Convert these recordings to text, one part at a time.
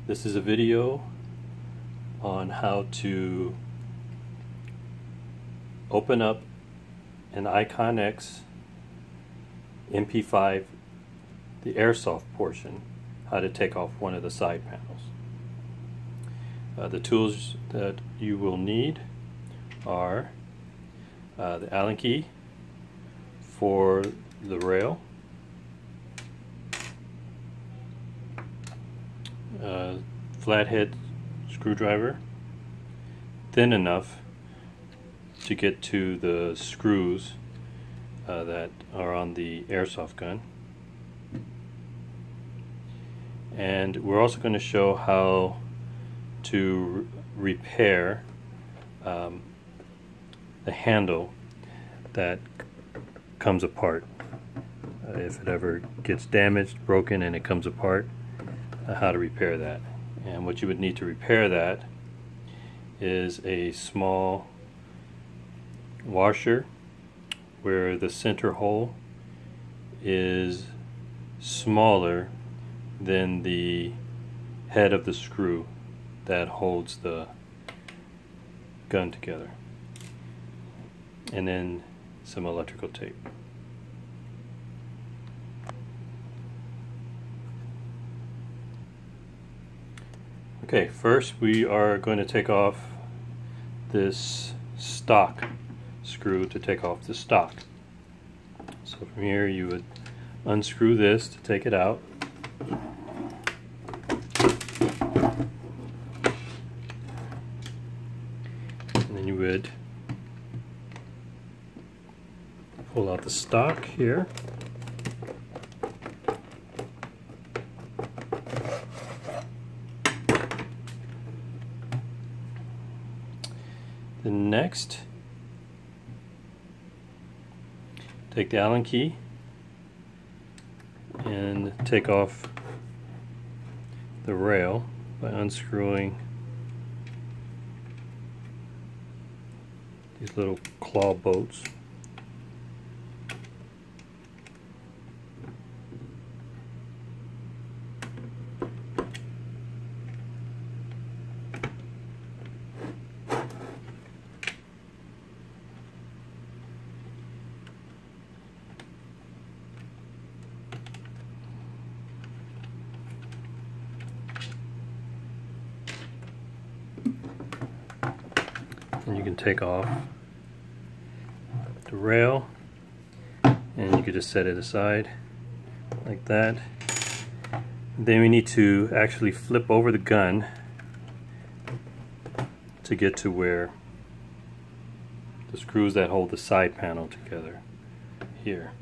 This is a video on how to open up an Ikon-x MP5, the airsoft portion, how to take off one of the side panels. The tools that you will need are the Allen key for the rail, flathead screwdriver, thin enough to get to the screws that are on the airsoft gun. And we're also going to show how to repair the handle that comes apart. If it ever gets damaged, broken, and it comes apart, how to repair that. And what you would need to repair that is a small washer where the center hole is smaller than the head of the screw that holds the gun together, and then some electrical tape. Okay, first we are going to take off this stock screw to take off the stock. So from here you would unscrew this to take it out. And then you would pull out the stock here. Then next, take the Allen key and take off the rail by unscrewing these little claw bolts. And you can take off the rail, and you could just set it aside like that. Then we need to actually flip over the gun to get to where the screws that hold the side panel together here.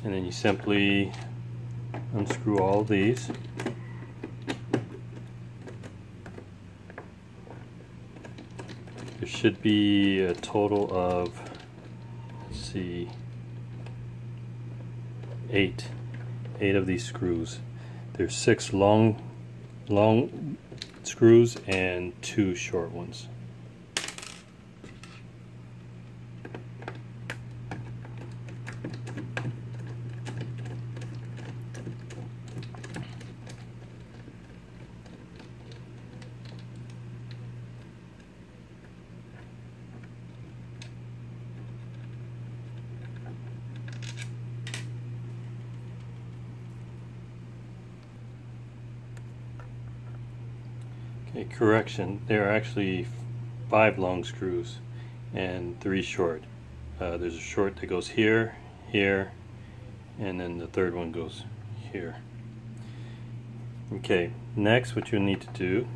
And then you simply unscrew all of these. There should be a total of, let's see, eight of these screws. There's 6 long screws and 2 short ones. Okay, correction, there are actually 5 long screws and 3 short. There's a short that goes here, here, and then the third one goes here. Okay, next what you'll need to do,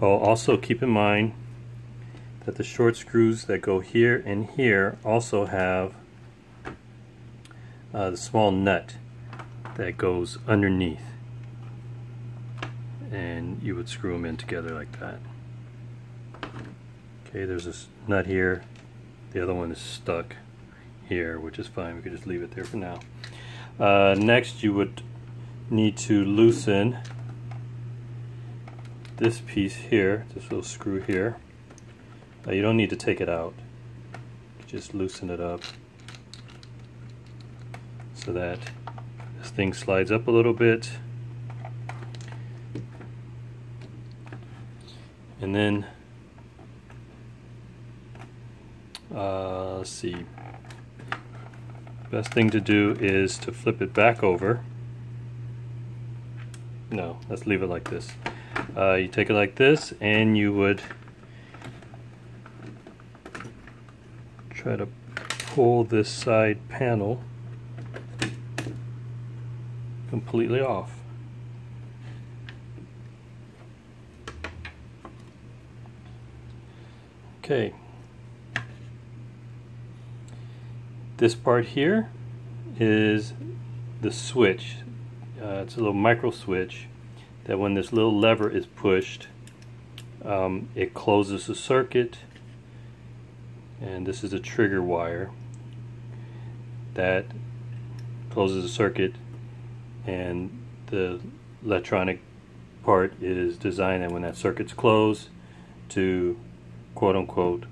also keep in mind that the short screws that go here and here also have the small nut that goes underneath, and you would screw them in together like that. Okay, there's this nut here, the other one is stuck here, which is fine, we could just leave it there for now. Next you would need to loosen this piece here, this little screw here. You don't need to take it out, just loosen it up so that this thing slides up a little bit And then let's see, best thing to do is to flip it back over. No, let's leave it like this. You take it like this, and you would try to pull this side panel completely off. Okay. This part here is the switch. It's a little micro switch that when this little lever is pushed, it closes the circuit, and this is a trigger wire that closes the circuit, and the electronic part is designed that when that circuit's closed to quote unquote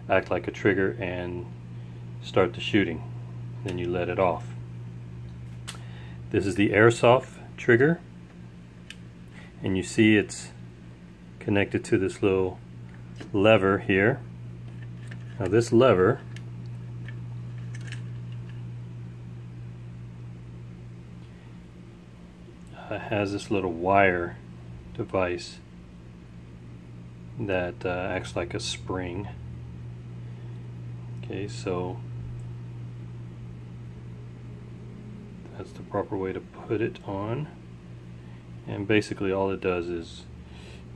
act like a trigger and start the shooting. Then you let it off. This is the airsoft trigger, and you see it's connected to this little lever here. Now this lever has this little wire device that acts like a spring. Okay, so that's the proper way to put it on, and basically all it does is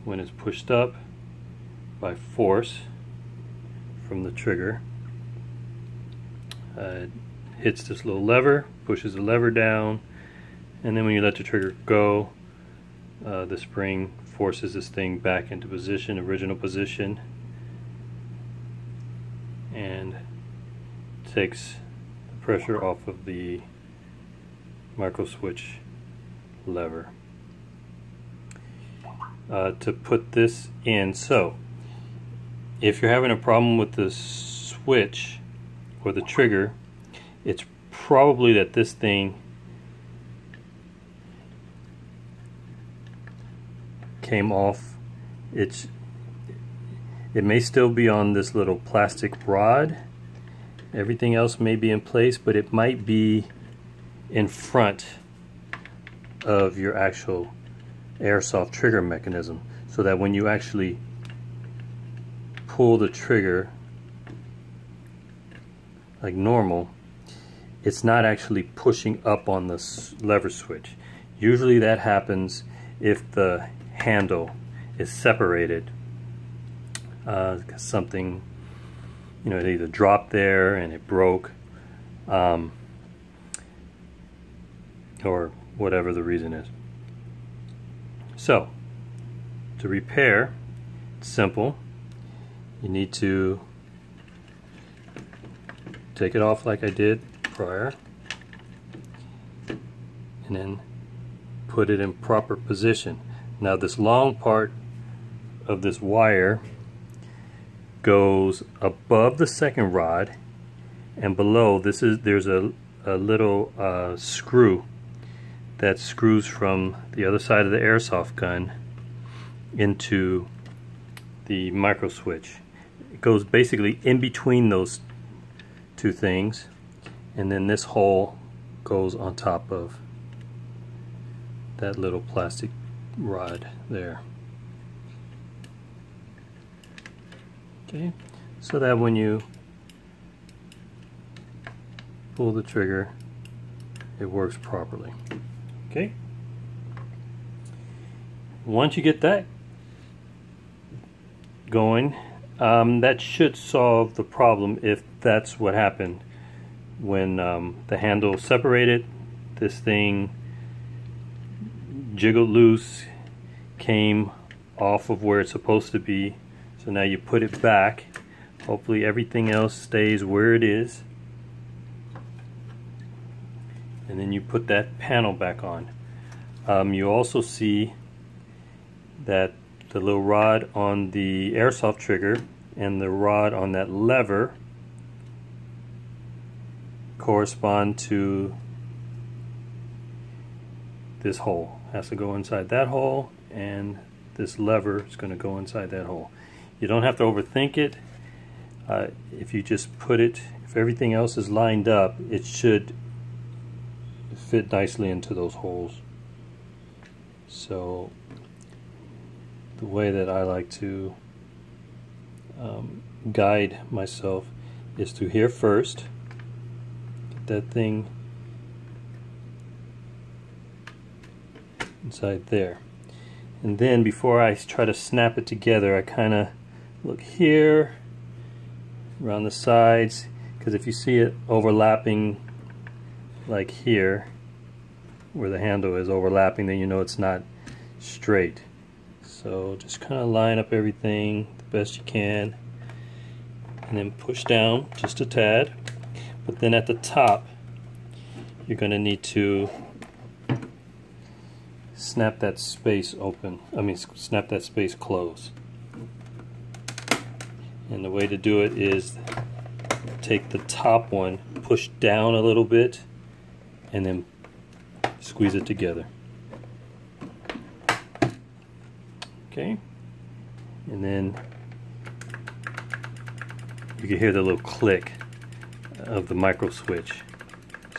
when it's pushed up by force from the trigger, it hits this little lever, pushes the lever down, and then when you let the trigger go, the spring forces this thing back into position, original position, and takes the pressure off of the micro switch lever. To put this in, so if you're having a problem with the switch or the trigger, it's probably that this thing came off. It may still be on this little plastic rod. Everything else may be in place, but it might be in front of your actual airsoft trigger mechanism, so that when you actually pull the trigger like normal, it's not actually pushing up on the lever switch. Usually that happens if the handle is separated, because something, you know, it either dropped there and it broke, or whatever the reason is. So to repair, it's simple. You need to take it off like I did prior, and then put it in proper position. Now this long part of this wire goes above the second rod, and below there's a little screw that screws from the other side of the airsoft gun into the micro switch. It goes basically in between those two things, and then this hole goes on top of that little plastic rod there. Okay, so that when you pull the trigger, it works properly. Okay, once you get that going, that should solve the problem if that's what happened when the handle separated. This thing jiggled loose, came off of where it's supposed to be, so now you put it back. Hopefully everything else stays where it is, and then you put that panel back on. You also see that the little rod on the airsoft trigger and the rod on that lever correspond to this hole. It has to go inside that hole, and this lever is going to go inside that hole. You don't have to overthink it. If you just put it, if everything else is lined up, it should fit nicely into those holes. So the way that I like to guide myself is to here first, get that thing inside there, and then before I try to snap it together, I kind of look here around the sides, because if you see it overlapping like here where the handle is overlapping, then you know it's not straight. So just kind of line up everything the best you can and then push down just a tad. But then at the top you're going to need to snap that space open, snap that space closed. And the way to do it is take the top one, push down a little bit, and then squeeze it together. Okay, and then you can hear the little click of the micro switch.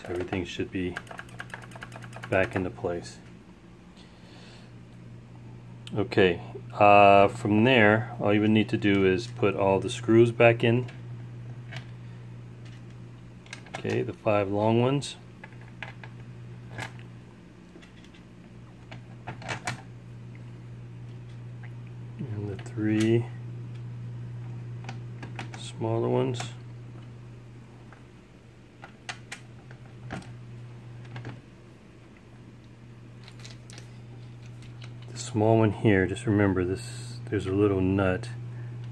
So everything should be back into place. Okay, from there, all you would need to do is put all the screws back in. Okay, the 5 long ones. And the 3 smaller ones. Small one here, just remember this, there's a little nut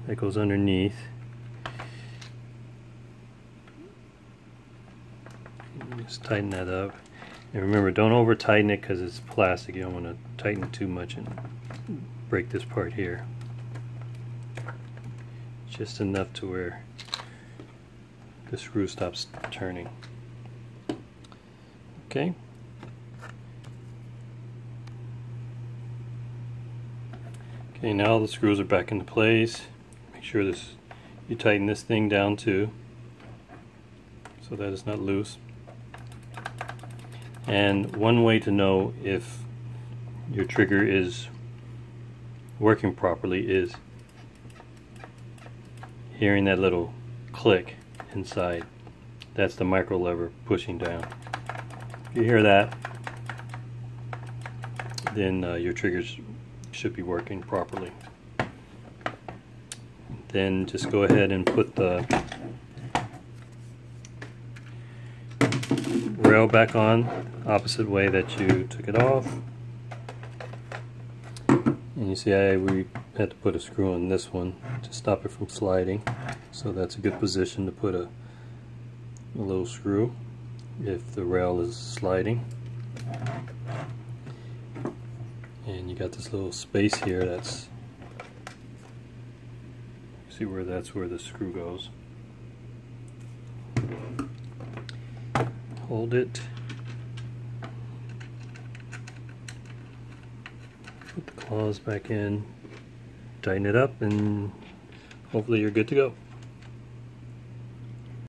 that goes underneath. Just tighten that up, and remember, don't over tighten it because it's plastic. You don't want to tighten it too much and break this part here. Just enough to where the screw stops turning. Okay. Okay, now the screws are back into place. Make sure you tighten this thing down too, so that it's not loose. And one way to know if your trigger is working properly is hearing that little click inside. That's the micro lever pushing down. If you hear that, then your triggers should be working properly. Then just go ahead and put the rail back on opposite way that you took it off. And you see we had to put a screw on this one to stop it from sliding, so that's a good position to put a little screw if the rail is sliding. And you got this little space here that's, see where that's where the screw goes. Hold it, put the claws back in, tighten it up, and hopefully you're good to go.